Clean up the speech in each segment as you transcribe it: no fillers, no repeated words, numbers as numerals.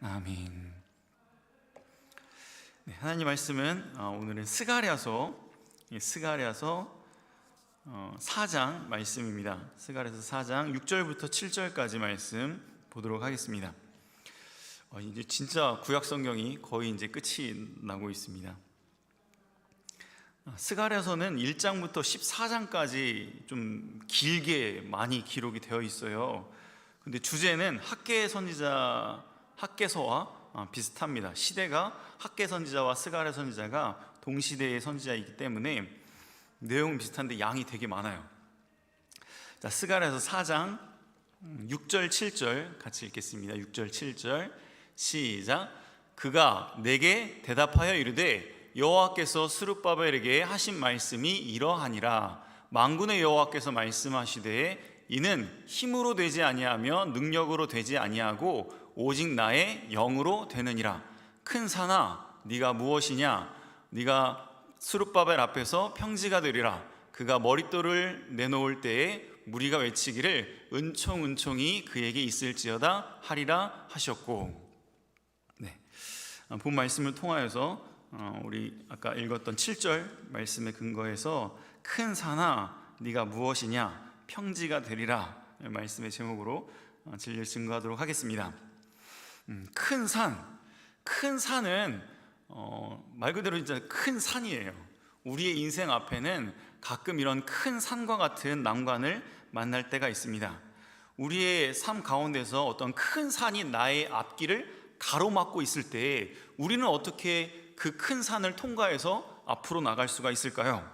아멘. 네, 하나님 말씀은 오늘은 스가랴서 4장 말씀입니다. 스가랴서 4장 6절부터 7절까지 말씀 보도록 하겠습니다. 이제 진짜 구약 성경이 거의 이제 끝이 나고 있습니다. 스가랴서는 1장부터 14장까지 좀 길게 많이 기록이 되어 있어요. 근데 주제는 학개 선지자 학개서와 비슷합니다. 시대가 학개 선지자와 스가랴 선지자가 동시대의 선지자이기 때문에 내용은 비슷한데 양이 되게 많아요. 자, 스가랴서 4장 6절 7절 같이 읽겠습니다. 6절 7절 시작. 그가 내게 대답하여 이르되 여호와께서 스룹바벨에게 하신 말씀이 이러하니라. 만군의 여호와께서 말씀하시되 이는 힘으로 되지 아니하며 능력으로 되지 아니하고 오직 나의 영으로 되느니라. 큰 산아 네가 무엇이냐? 네가 스룹바벨 앞에서 평지가 되리라. 그가 머릿돌을 내놓을 때에 무리가 외치기를 은총이 그에게 있을지어다 하리라 하셨고. 네, 본 말씀을 통하여서 우리 아까 읽었던 7절 말씀에 근거해서 큰 산아 네가 무엇이냐? 평지가 되리라 말씀의 제목으로 진리를 증거하도록 하겠습니다. 큰 산은 말 그대로 진짜 큰 산이에요. 우리의 인생 앞에는 가끔 이런 큰 산과 같은 난관을 만날 때가 있습니다. 우리의 삶 가운데서 어떤 큰 산이 나의 앞길을 가로막고 있을 때 우리는 어떻게 그 큰 산을 통과해서 앞으로 나갈 수가 있을까요?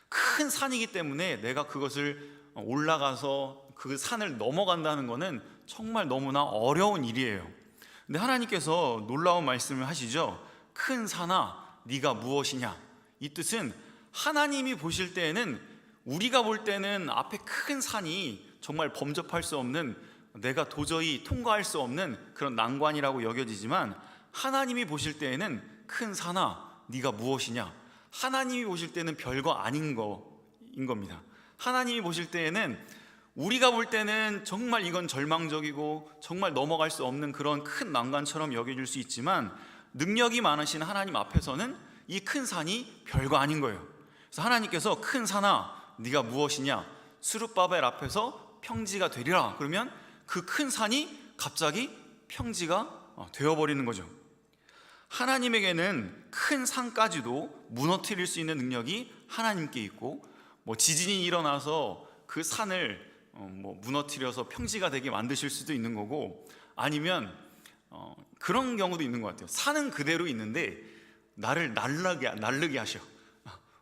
큰 산이기 때문에 내가 그것을 올라가서 그 산을 넘어간다는 것은 정말 너무나 어려운 일이에요. 근데 하나님께서 놀라운 말씀을 하시죠. 큰 산아 네가 무엇이냐? 이 뜻은 하나님이 보실 때에는, 우리가 볼 때는 앞에 큰 산이 정말 범접할 수 없는, 내가 도저히 통과할 수 없는 그런 난관이라고 여겨지지만, 하나님이 보실 때에는 큰 산아 네가 무엇이냐? 하나님이 보실 때는 별거 아닌 거인 겁니다. 하나님이 보실 때에는, 우리가 볼 때는 정말 이건 절망적이고 정말 넘어갈 수 없는 그런 큰 난관처럼 여겨질 수 있지만, 능력이 많으신 하나님 앞에서는 이 큰 산이 별거 아닌 거예요. 그래서 하나님께서 큰 산아 네가 무엇이냐? 스룹바벨 앞에서 평지가 되리라. 그러면 그 큰 산이 갑자기 평지가 되어버리는 거죠. 하나님에게는 큰 산까지도 무너뜨릴 수 있는 능력이 하나님께 있고, 지진이 일어나서 그 산을 무너뜨려서 평지가 되게 만드실 수도 있는 거고, 아니면 그런 경우도 있는 것 같아요. 산은 그대로 있는데 나를 날르게 하셔.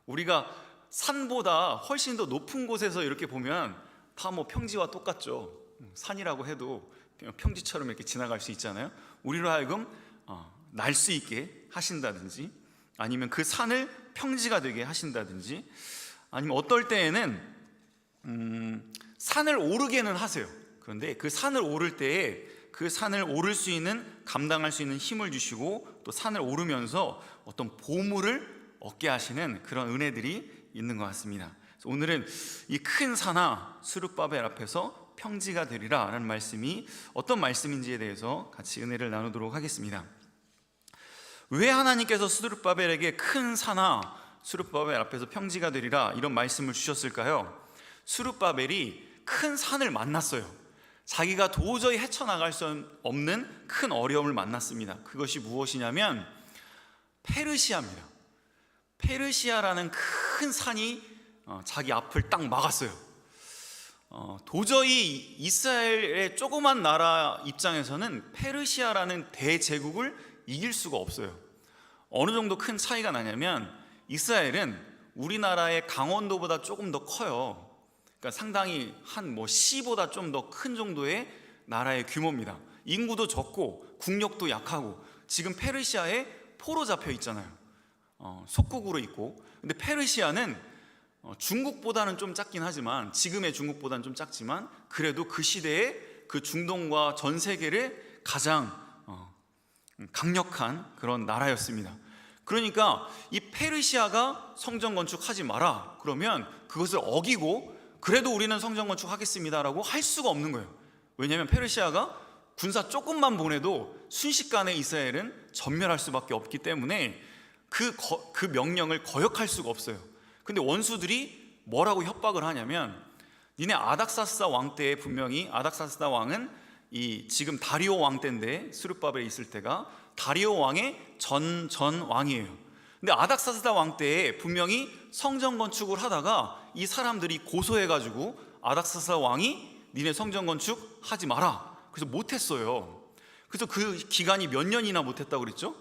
우리가 산보다 훨씬 더 높은 곳에서 이렇게 보면 다 평지와 똑같죠. 산이라고 해도 평지처럼 이렇게 지나갈 수 있잖아요. 우리로 하여금 날 수 있게 하신다든지, 아니면 그 산을 평지가 되게 하신다든지, 아니면 어떨 때에는 산을 오르게는 하세요. 그런데 그 산을 오를 때에 그 산을 오를 수 있는, 감당할 수 있는 힘을 주시고, 또 산을 오르면서 어떤 보물을 얻게 하시는 그런 은혜들이 있는 것 같습니다. 그래서 오늘은 이 큰 산아 스룹바벨 앞에서 평지가 되리라 라는 말씀이 어떤 말씀인지에 대해서 같이 은혜를 나누도록 하겠습니다. 왜 하나님께서 스룹바벨에게 큰 산아 스룹바벨 앞에서 평지가 되리라 이런 말씀을 주셨을까요? 스룹바벨이 큰 산을 만났어요. 자기가 도저히 헤쳐나갈 수 없는 큰 어려움을 만났습니다. 그것이 무엇이냐면 페르시아입니다. 페르시아라는 큰 산이 자기 앞을 딱 막았어요. 도저히 이스라엘의 조그만 나라 입장에서는 페르시아라는 대제국을 이길 수가 없어요. 어느 정도 큰 차이가 나냐면, 이스라엘은 우리나라의 강원도보다 조금 더 커요. 그러니까 상당히 한 시보다 좀 더 큰 정도의 나라의 규모입니다. 인구도 적고 국력도 약하고, 지금 페르시아에 포로 잡혀 있잖아요. 속국으로 있고. 근데 페르시아는 중국보다는 좀 작긴 하지만, 지금의 중국보다는 좀 작지만, 그래도 그 시대에 그 중동과 전 세계를 가장 강력한 그런 나라였습니다. 그러니까 이 페르시아가 성전 건축하지 마라 그러면 그것을 어기고, 그래도 우리는 성전 건축하겠습니다라고 할 수가 없는 거예요. 왜냐하면 페르시아가 군사 조금만 보내도 순식간에 이스라엘은 전멸할 수밖에 없기 때문에 그 명령을 거역할 수가 없어요. 근데 원수들이 뭐라고 협박을 하냐면, 니네 아닥사스다 왕 때에 분명히, 아닥사스다 왕은 이 지금 다리오 왕 때인데, 스룹바벨에 있을 때가 다리오 왕의 전 왕이에요. 근데 아닥사스다 왕 때에 분명히 성전 건축을 하다가 이 사람들이 고소해가지고 아닥사스다 왕이 니네 성전 건축 하지 마라, 그래서 못했어요. 그래서 그 기간이 몇 년이나 못했다고 그랬죠?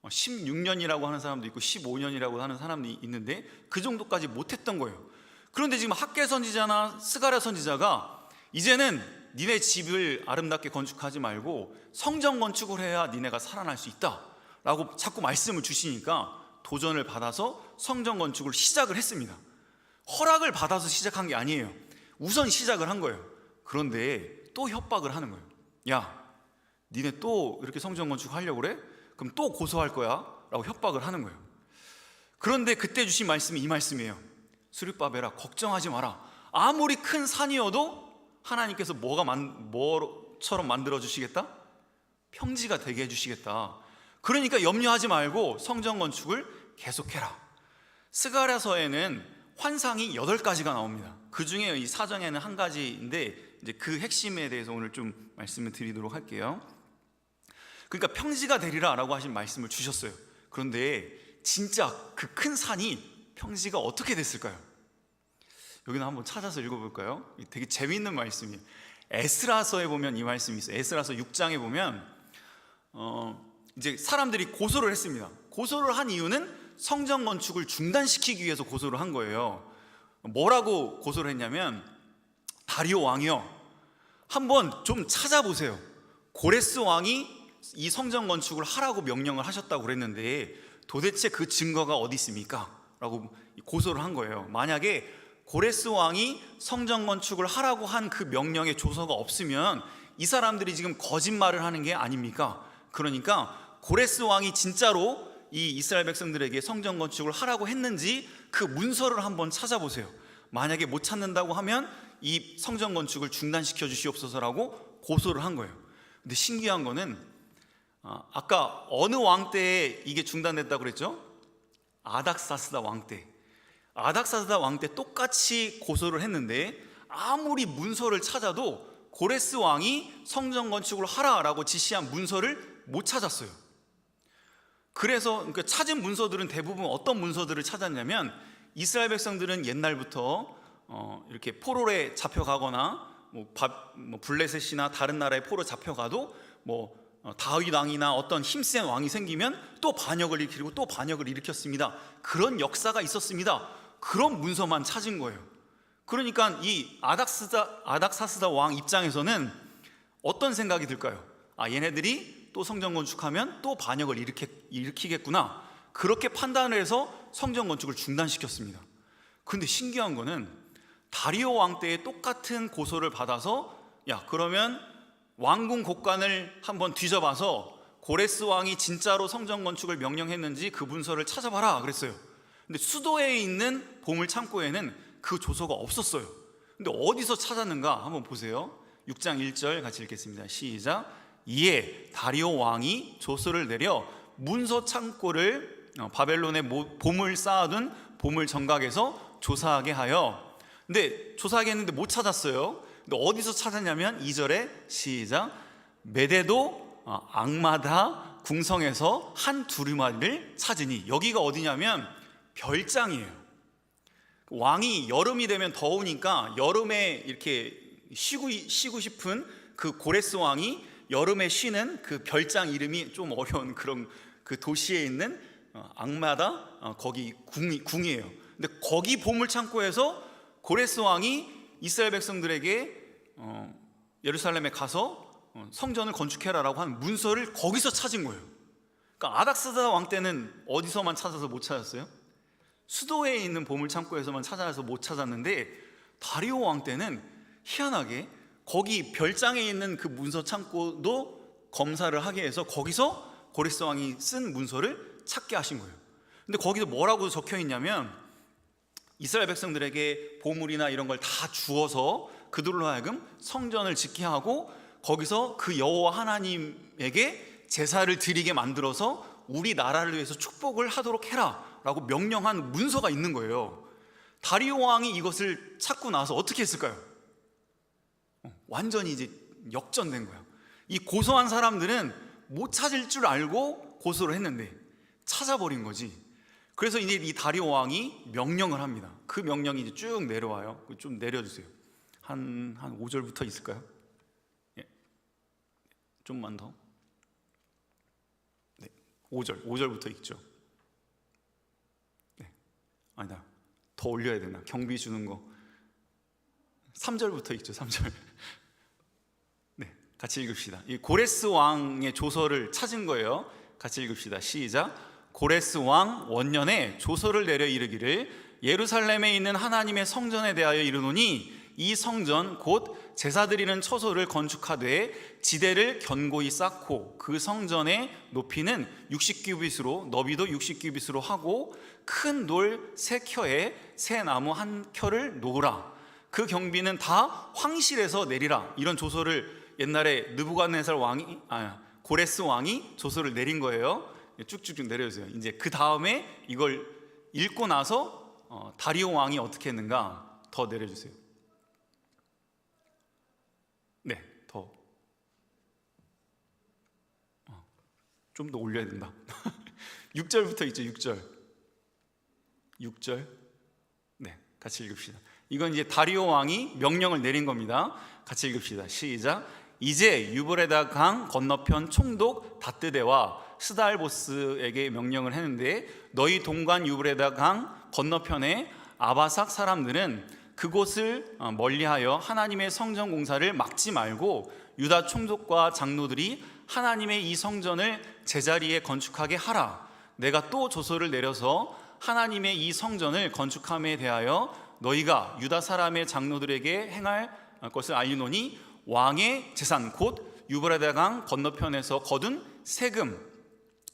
16년이라고 하는 사람도 있고 15년이라고 하는 사람이 있는데 그 정도까지 못했던 거예요. 그런데 지금 학개 선지자나 스가랴 선지자가 이제는 니네 집을 아름답게 건축하지 말고 성전 건축을 해야 니네가 살아날 수 있다 라고 자꾸 말씀을 주시니까 도전을 받아서 성전 건축을 시작을 했습니다. 허락을 받아서 시작한 게 아니에요. 우선 시작을 한 거예요. 그런데 또 협박을 하는 거예요. 야, 니네 또 이렇게 성전 건축하려고 그래? 그럼 또 고소할 거야 라고 협박을 하는 거예요. 그런데 그때 주신 말씀이 이 말씀이에요. 스룹바벨아, 걱정하지 마라. 아무리 큰 산이어도 하나님께서 뭐처럼 만들어 주시겠다? 평지가 되게 해주시겠다. 그러니까 염려하지 말고 성전 건축을 계속해라. 스가랴서에는 환상이 8가지가 나옵니다. 그 중에 이 사정에는 한 가지인데 이제 그 핵심에 대해서 오늘 좀 말씀을 드리도록 할게요. 그러니까 평지가 되리라 라고 하신 말씀을 주셨어요. 그런데 진짜 그 큰 산이 평지가 어떻게 됐을까요? 여기는 한번 찾아서 읽어볼까요? 되게 재미있는 말씀이에요. 에스라서에 보면 이 말씀이 있어요. 에스라서 6장에 보면 이제 사람들이 고소를 했습니다. 고소를 한 이유는 성전 건축을 중단시키기 위해서 고소를 한 거예요. 뭐라고 고소를 했냐면, 다리오 왕이요, 한번 좀 찾아보세요. 고레스 왕이 이 성전 건축을 하라고 명령을 하셨다고 그랬는데 도대체 그 증거가 어디 있습니까? 라고 고소를 한 거예요. 만약에 고레스 왕이 성전 건축을 하라고 한 그 명령의 조서가 없으면 이 사람들이 지금 거짓말을 하는 게 아닙니까? 그러니까 고레스 왕이 진짜로 이 이스라엘 백성들에게 성전 건축을 하라고 했는지 그 문서를 한번 찾아보세요. 만약에 못 찾는다고 하면 이 성전 건축을 중단시켜 주시옵소서라고 고소를 한 거예요. 근데 신기한 거는 아까 어느 왕 때에 이게 중단됐다고 그랬죠? 아닥사스다 왕 때. 아닥사스다 왕 때 똑같이 고소를 했는데 아무리 문서를 찾아도 고레스 왕이 성전 건축을 하라라고 지시한 문서를 못 찾았어요. 그래서 그러니까 찾은 문서들은 대부분 어떤 문서들을 찾았냐면, 이스라엘 백성들은 옛날부터 이렇게 포로에 잡혀가거나 블레셋이나 다른 나라에 포로 잡혀가도 다윗 왕이나 어떤 힘센 왕이 생기면 또 반역을 일으키고 또 반역을 일으켰습니다. 그런 역사가 있었습니다. 그런 문서만 찾은 거예요. 그러니까 이 아닥사스다 왕 입장에서는 어떤 생각이 들까요? 얘네들이 또 성전 건축하면 또 반역을 일으키겠구나, 그렇게 판단을 해서 성전 건축을 중단시켰습니다. 그런데 신기한 거는 다리오 왕 때에 똑같은 고소를 받아서, 야, 그러면 왕궁 곡간을 한번 뒤져봐서 고레스 왕이 진짜로 성전 건축을 명령했는지 그 문서를 찾아봐라 그랬어요. 근데 수도에 있는 보물 창고에는 그 조서가 없었어요. 근데 어디서 찾았는가 한번 보세요. 6장 1절 같이 읽겠습니다. 시작. 이에 다리오 왕이 조서를 내려 문서 창고를 바벨론에 보물 쌓아둔 보물 정각에서 조사하게 하여, 근데 조사하게 했는데 못 찾았어요. 근데 어디서 찾았냐면 2절에 시작. 메데도 악마다 궁성에서 한 두루마리를 찾으니, 여기가 어디냐면 별장이에요. 왕이 여름이 되면 더우니까 여름에 이렇게 쉬고 싶은 그 고레스 왕이 여름에 쉬는 그 별장, 이름이 좀 어려운 그런 그 도시에 있는 악마다 거기 궁이에요. 근데 거기 보물 창고에서 고레스 왕이 이스라엘 백성들에게 예루살렘에 가서 성전을 건축해라라고 한 문서를 거기서 찾은 거예요. 그러니까 아닥사스다 왕 때는 어디서만 찾아서 못 찾았어요? 수도에 있는 보물 창고에서만 찾아서 못 찾았는데, 다리오 왕 때는 희한하게 거기 별장에 있는 그 문서 창고도 검사를 하게 해서 거기서 고레스 왕이 쓴 문서를 찾게 하신 거예요. 근데 거기서 뭐라고 적혀 있냐면, 이스라엘 백성들에게 보물이나 이런 걸 다 주어서 그들로 하여금 성전을 짓게 하고, 거기서 그 여호와 하나님에게 제사를 드리게 만들어서 우리 나라를 위해서 축복을 하도록 해라 라고 명령한 문서가 있는 거예요. 다리오 왕이 이것을 찾고 나서 어떻게 했을까요? 완전히 이제 역전된 거야. 이 고소한 사람들은 못 찾을 줄 알고 고소를 했는데 찾아버린 거지. 그래서 이제 이 다리오 왕이 명령을 합니다. 그 명령이 이제 쭉 내려와요. 좀 내려주세요. 한 5절부터 있을까요? 예. 좀만 더. 네, 5절부터 읽죠. 네. 아니다, 더 올려야 되나? 경비 주는 거. 3절부터 읽죠. 3절. 네, 같이 읽읍시다. 이 고레스 왕의 조서를 찾은 거예요. 같이 읽읍시다. 시작. 고레스 왕 원년에 조서를 내려 이르기를 예루살렘에 있는 하나님의 성전에 대하여 이르노니 이 성전 곧 제사드리는 처소를 건축하되 지대를 견고히 쌓고 그 성전의 높이는 60규빗으로 너비도 60규빗으로 하고 큰 돌 3켜에 새 나무 1켜를 놓으라. 그 경비는 다 황실에서 내리라. 이런 조서를 옛날에 느부갓네살 왕이 고레스 왕이 조서를 내린 거예요. 쭉쭉쭉 내려주세요. 이제 그 다음에 이걸 읽고 나서 다리오 왕이 어떻게 했는가 더 내려주세요. 네, 더. 좀 더 올려야 된다. 6절부터 있죠. 6절. 네, 같이 읽읍시다. 이건 이제 다리오 왕이 명령을 내린 겁니다. 같이 읽읍시다. 시작. 이제 유브레다 강 건너편 총독 다뜨데와 스달보스에게 명령을 했는데 너희 동관 유브레다 강 건너편의 아바삭 사람들은 그곳을 멀리하여 하나님의 성전 공사를 막지 말고 유다 총독과 장로들이 하나님의 이 성전을 제자리에 건축하게 하라. 내가 또 조서를 내려서 하나님의 이 성전을 건축함에 대하여 너희가 유다 사람의 장로들에게 행할 것을 알리노니 왕의 재산 곧 유브라데 강 건너편에서 거둔 세금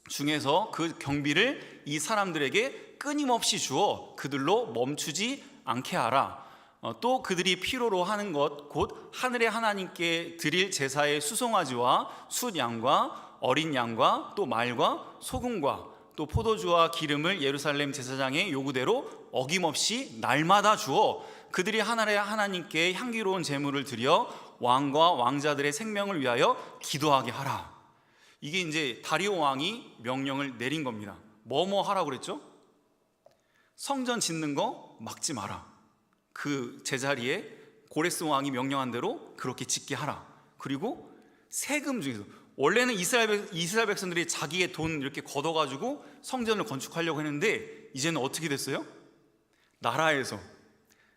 중에서 그 경비를 이 사람들에게 끊임없이 주어 그들로 멈추지 않게 하라. 또 그들이 필요로 하는 것 곧 하늘의 하나님께 드릴 제사의 수송아지와 숫양과 어린 양과 또 말과 소금과 또 포도주와 기름을 예루살렘 제사장의 요구대로 어김없이 날마다 주어 그들이 하늘의 하나님께 향기로운 제물을 드려 왕과 왕자들의 생명을 위하여 기도하게 하라. 이게 이제 다리오 왕이 명령을 내린 겁니다. 뭐뭐 하라고 그랬죠? 성전 짓는 거 막지 마라. 그 제자리에 고레스 왕이 명령한 대로 그렇게 짓게 하라. 그리고 세금 중에서 원래는 이스라엘 백성들이 자기의 돈 이렇게 걷어가지고 성전을 건축하려고 했는데 이제는 어떻게 됐어요? 나라에서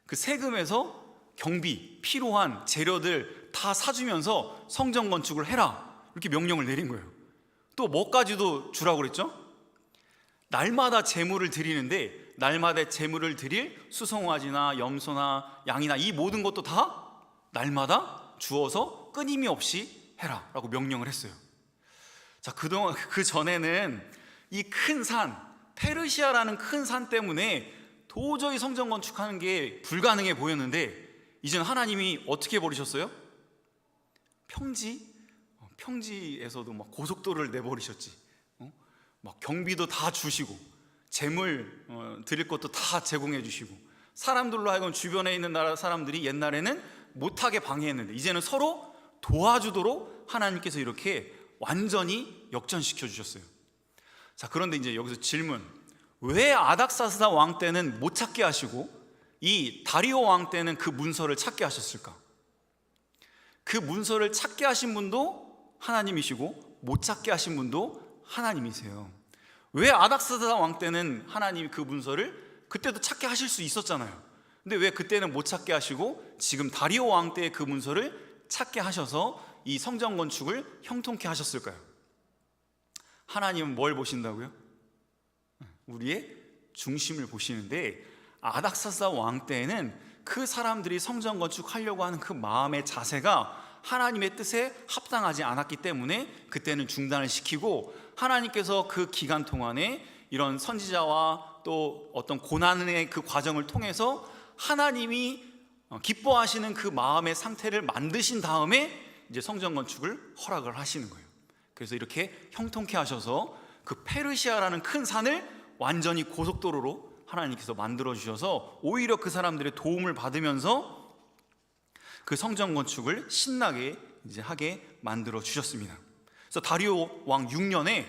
그 세금에서 경비 필요한 재료들 다 사주면서 성전 건축을 해라 이렇게 명령을 내린 거예요. 또 뭐까지도 주라고 그랬죠? 날마다 제물을 드리는데 날마다 제물을 드릴 수송아지나 염소나 양이나 이 모든 것도 다 날마다 주어서 끊임이 없이 해라 라고 명령을 했어요. 자, 그동안 그 전에는 이 큰 산 페르시아라는 큰 산 때문에 도저히 성전 건축하는 게 불가능해 보였는데 이제는 하나님이 어떻게 버리셨어요? 평지에서도 막 고속도로를 내버리셨지. 막 경비도 다 주시고 재물 드릴 것도 다 제공해 주시고 사람들로 하여금 주변에 있는 나라 사람들이 옛날에는 못하게 방해했는데 이제는 서로 도와주도록 하나님께서 이렇게 완전히 역전시켜 주셨어요. 자, 그런데 이제 여기서 질문. 왜 아닥사스다 왕 때는 못 찾게 하시고 이 다리오 왕 때는 그 문서를 찾게 하셨을까? 그 문서를 찾게 하신 분도 하나님이시고 못 찾게 하신 분도 하나님이세요. 왜 아닥사스다 왕 때는 하나님이 그 문서를 그때도 찾게 하실 수 있었잖아요. 근데 왜 그때는 못 찾게 하시고 지금 다리오 왕 때의 그 문서를 찾게 하셔서 이 성전 건축을 형통케 하셨을까요? 하나님은 뭘 보신다고요? 우리의 중심을 보시는데 아닥사스다 왕 때에는 그 사람들이 성전 건축하려고 하는 그 마음의 자세가 하나님의 뜻에 합당하지 않았기 때문에 그때는 중단을 시키고 하나님께서 그 기간 동안에 이런 선지자와 또 어떤 고난의 그 과정을 통해서 하나님이 기뻐하시는 그 마음의 상태를 만드신 다음에 이제 성전 건축을 허락을 하시는 거예요. 그래서 이렇게 형통케 하셔서 그 페르시아라는 큰 산을 완전히 고속도로로 하나님께서 만들어 주셔서 오히려 그 사람들의 도움을 받으면서 그 성전 건축을 신나게 이제 하게 만들어 주셨습니다. 그래서 다리오 왕 6년에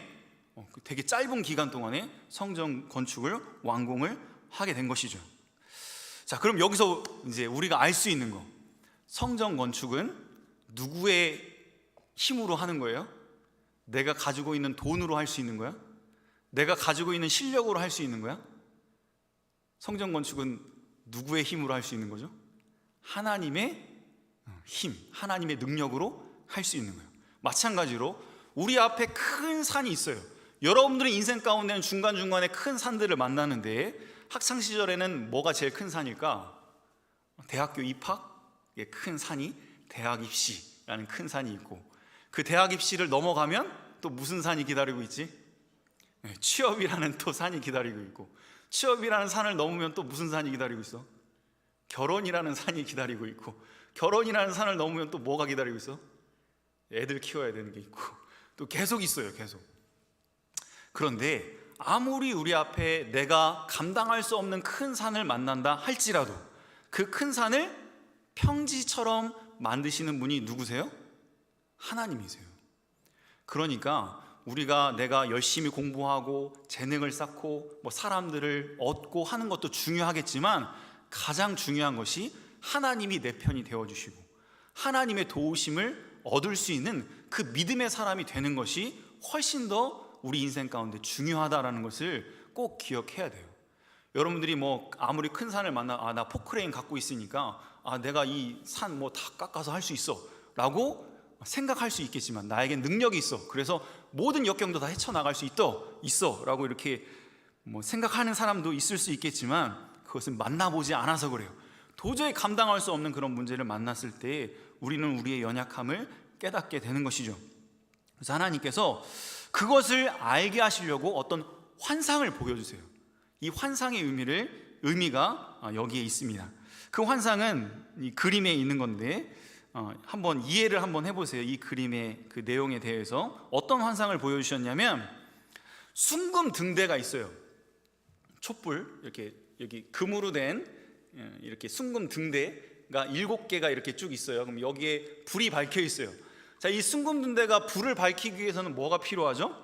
되게 짧은 기간 동안에 성전 건축을 완공을 하게 된 것이죠. 자, 그럼 여기서 이제 우리가 알 수 있는 거, 성전 건축은 누구의 힘으로 하는 거예요? 내가 가지고 있는 돈으로 할 수 있는 거야? 내가 가지고 있는 실력으로 할 수 있는 거야? 성전 건축은 누구의 힘으로 할 수 있는 거죠? 하나님의 힘, 하나님의 능력으로 할 수 있는 거예요. 마찬가지로 우리 앞에 큰 산이 있어요. 여러분들의 인생 가운데는 중간중간에 큰 산들을 만나는데 학창 시절에는 뭐가 제일 큰 산일까? 대학교 입학의 큰 산이 대학 입시라는 큰 산이 있고, 그 대학 입시를 넘어가면 또 무슨 산이 기다리고 있지? 취업이라는 또 산이 기다리고 있고, 취업이라는 산을 넘으면 또 무슨 산이 기다리고 있어? 결혼이라는 산이 기다리고 있고, 결혼이라는 산을 넘으면 또 뭐가 기다리고 있어? 애들 키워야 되는 게 있고, 또 계속 있어요, 계속. 그런데 아무리 우리 앞에 내가 감당할 수 없는 큰 산을 만난다 할지라도 그 큰 산을 평지처럼 만드시는 분이 누구세요? 하나님이세요. 그러니까 내가 열심히 공부하고 재능을 쌓고 사람들을 얻고 하는 것도 중요하겠지만, 가장 중요한 것이 하나님이 내 편이 되어주시고 하나님의 도우심을 얻을 수 있는 그 믿음의 사람이 되는 것이 훨씬 더 우리 인생 가운데 중요하다라는 것을 꼭 기억해야 돼요. 여러분들이 아무리 큰 산을 만나 나 포크레인 갖고 있으니까 내가 이 산 다 깎아서 할 수 있어 라고 생각할 수 있겠지만, 나에겐 능력이 있어, 그래서 모든 역경도 다 헤쳐나갈 수 있어 라고 이렇게 생각하는 사람도 있을 수 있겠지만, 그것은 만나보지 않아서 그래요. 도저히 감당할 수 없는 그런 문제를 만났을 때 우리는 우리의 연약함을 깨닫게 되는 것이죠. 그래서 하나님께서 그것을 알게 하시려고 어떤 환상을 보여주세요. 이 환상의 의미가 여기에 있습니다. 그 환상은 이 그림에 있는 건데 한번 이해를 한번 해보세요. 이 그림의 그 내용에 대해서 어떤 환상을 보여주셨냐면, 순금 등대가 있어요. 촛불, 이렇게 여기 금으로 된 이렇게 순금 등대가 7개가 이렇게 쭉 있어요. 그럼 여기에 불이 밝혀 있어요. 자, 이 순금 등대가 불을 밝히기 위해서는 뭐가 필요하죠?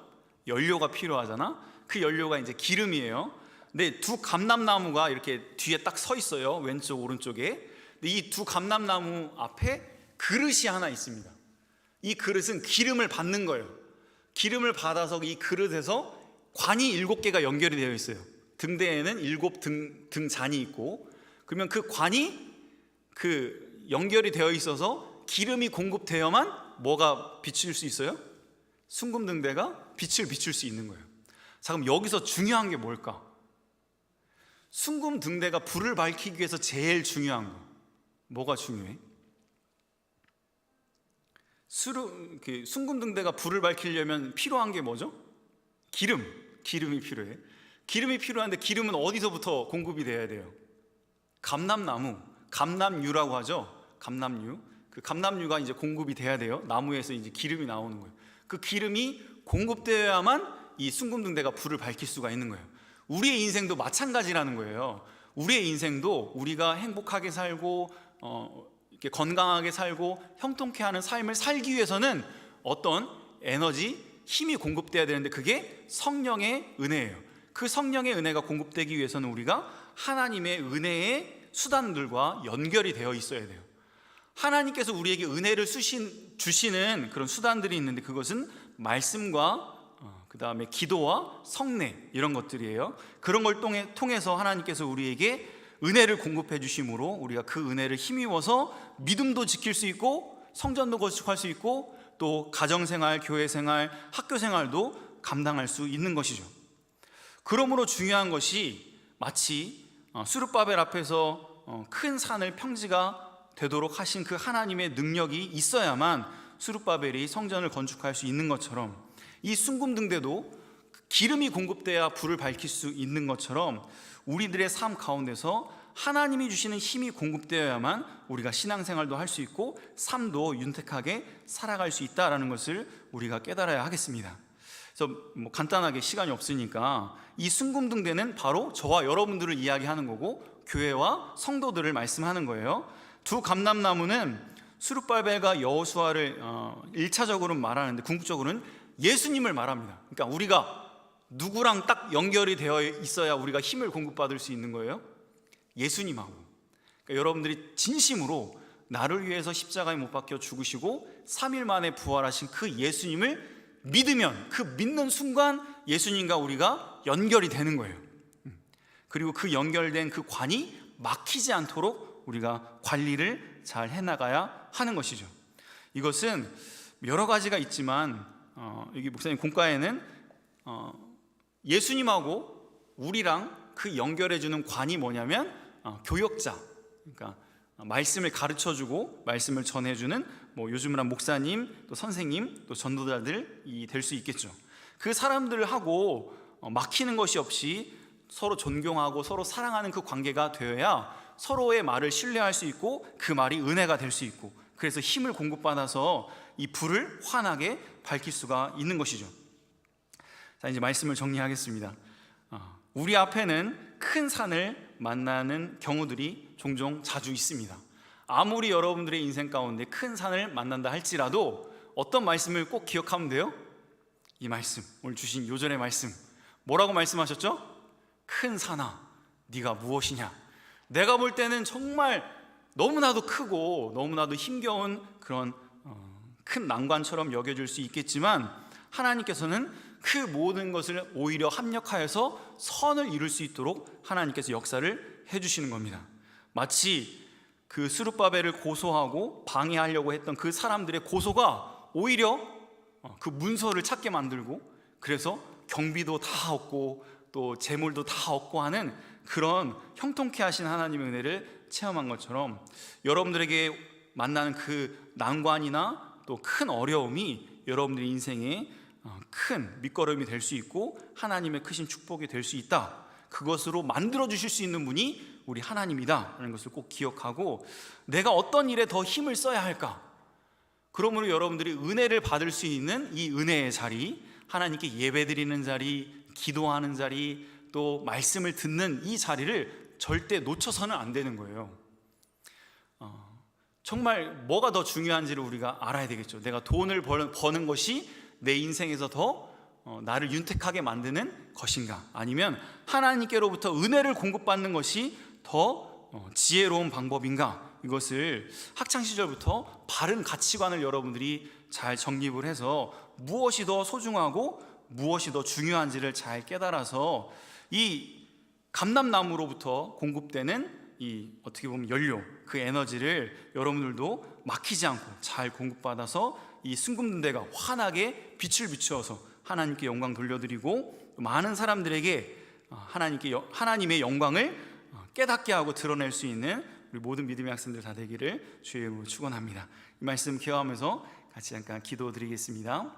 연료가 필요하잖아. 그 연료가 이제 기름이에요. 근데 두 감람나무가 이렇게 뒤에 딱 서 있어요. 왼쪽 오른쪽에. 근데 이 두 감람나무 앞에 그릇이 하나 있습니다. 이 그릇은 기름을 받는 거예요. 기름을 받아서 이 그릇에서 관이 7개가 연결이 되어 있어요. 등대에는 7등잔이 있고, 그러면 그 관이 연결이 되어 있어서 기름이 공급되어야만 뭐가 비칠 수 있어요? 순금등대가 빛을 비출 수 있는 거예요. 자, 그럼 여기서 중요한 게 뭘까? 순금등대가 불을 밝히기 위해서 제일 중요한 거 뭐가 중요해? 순금등대가 불을 밝히려면 필요한 게 뭐죠? 기름이 필요해. 기름이 필요한데 기름은 어디서부터 공급이 돼야 돼요? 감람유라고 하죠. 감람유. 그 감람유가 이제 공급이 돼야 돼요. 나무에서 이제 기름이 나오는 거예요. 그 기름이 공급되어야만 이 순금등대가 불을 밝힐 수가 있는 거예요. 우리의 인생도 마찬가지라는 거예요. 우리의 인생도 우리가 행복하게 살고 이렇게 건강하게 살고 형통케 하는 삶을 살기 위해서는 어떤 에너지, 힘이 공급돼야 되는데 그게 성령의 은혜예요. 그 성령의 은혜가 공급되기 위해서는 우리가 하나님의 은혜의 수단들과 연결이 되어 있어야 돼요. 하나님께서 우리에게 은혜를 주시는 그런 수단들이 있는데, 그것은 말씀과 그 다음에 기도와 성례, 이런 것들이에요. 그런 걸 통해서 하나님께서 우리에게 은혜를 공급해 주심으로 우리가 그 은혜를 힘입어서 믿음도 지킬 수 있고 성전도 건축할 수 있고 또 가정생활, 교회생활, 학교생활도 감당할 수 있는 것이죠. 그러므로 중요한 것이 마치 수르바벨 앞에서 큰 산을 평지가 되도록 하신 그 하나님의 능력이 있어야만 수르바벨이 성전을 건축할 수 있는 것처럼, 이 순금등대도 기름이 공급돼야 불을 밝힐 수 있는 것처럼 우리들의 삶 가운데서 하나님이 주시는 힘이 공급되어야만 우리가 신앙생활도 할 수 있고 삶도 윤택하게 살아갈 수 있다라는 것을 우리가 깨달아야 하겠습니다. 그래서 간단하게 시간이 없으니까 이 순금등대는 바로 저와 여러분들을 이야기하는 거고 교회와 성도들을 말씀하는 거예요. 두 감람나무는 스룹바벨과 여호수아를 1차적으로 말하는데 궁극적으로는 예수님을 말합니다. 그러니까 우리가 누구랑 딱 연결이 되어 있어야 우리가 힘을 공급받을 수 있는 거예요? 예수님하고. 그러니까 여러분들이 진심으로 나를 위해서 십자가에 못 박혀 죽으시고 3일 만에 부활하신 그 예수님을 믿으면 그 믿는 순간 예수님과 우리가 연결이 되는 거예요. 그리고 그 연결된 그 관이 막히지 않도록 우리가 관리를 잘 해나가야 하는 것이죠. 이것은 여러 가지가 있지만 여기 목사님 공과에는 예수님하고 우리랑 그 연결해주는 관이 뭐냐면 교역자, 그러니까 말씀을 가르쳐주고 말씀을 전해주는 요즘은 목사님, 또 선생님, 또 전도자들이 될 수 있겠죠. 그 사람들하고 막히는 것이 없이 서로 존경하고 서로 사랑하는 그 관계가 되어야 서로의 말을 신뢰할 수 있고 그 말이 은혜가 될 수 있고 그래서 힘을 공급받아서 이 불을 환하게 밝힐 수가 있는 것이죠. 자, 이제 말씀을 정리하겠습니다. 우리 앞에는 큰 산을 만나는 경우들이 종종 자주 있습니다. 아무리 여러분들의 인생 가운데 큰 산을 만난다 할지라도 어떤 말씀을 꼭 기억하면 돼요? 이 말씀, 오늘 주신 요절의 말씀 뭐라고 말씀하셨죠? 큰 산아 네가 무엇이냐. 내가 볼 때는 정말 너무나도 크고 너무나도 힘겨운 그런 큰 난관처럼 여겨질 수 있겠지만 하나님께서는 그 모든 것을 오히려 합력하여서 선을 이룰 수 있도록 하나님께서 역사를 해주시는 겁니다. 마치 그 스룹바벨을 고소하고 방해하려고 했던 그 사람들의 고소가 오히려 그 문서를 찾게 만들고 그래서 경비도 다 얻고 또 재물도 다 얻고 하는 그런 형통케 하신 하나님의 은혜를 체험한 것처럼 여러분들에게 만나는 그 난관이나 또 큰 어려움이 여러분들의 인생에 큰 밑거름이 될 수 있고 하나님의 크신 축복이 될 수 있다. 그것으로 만들어 주실 수 있는 분이 우리 하나님이다 라는 것을 꼭 기억하고 내가 어떤 일에 더 힘을 써야 할까? 그러므로 여러분들이 은혜를 받을 수 있는 이 은혜의 자리, 하나님께 예배드리는 자리, 기도하는 자리, 또 말씀을 듣는 이 자리를 절대 놓쳐서는 안 되는 거예요. 정말 뭐가 더 중요한지를 우리가 알아야 되겠죠. 내가 돈을 버는 것이 내 인생에서 더 나를 윤택하게 만드는 것인가, 아니면 하나님께로부터 은혜를 공급받는 것이 더 지혜로운 방법인가, 이것을 학창시절부터 바른 가치관을 여러분들이 잘 정립을 해서 무엇이 더 소중하고 무엇이 더 중요한지를 잘 깨달아서 이 감람나무로부터 공급되는 이 어떻게 보면 연료, 그 에너지를 여러분들도 막히지 않고 잘 공급받아서 이 순금등대가 환하게 빛을 비추어서 하나님께 영광 돌려드리고 많은 사람들에게 하나님의 영광을 깨닫게 하고 드러낼 수 있는 우리 모든 믿음의 학생들 다 되기를 주의 이름으로 축원합니다. 이 말씀 기억하면서 같이 잠깐 기도드리겠습니다.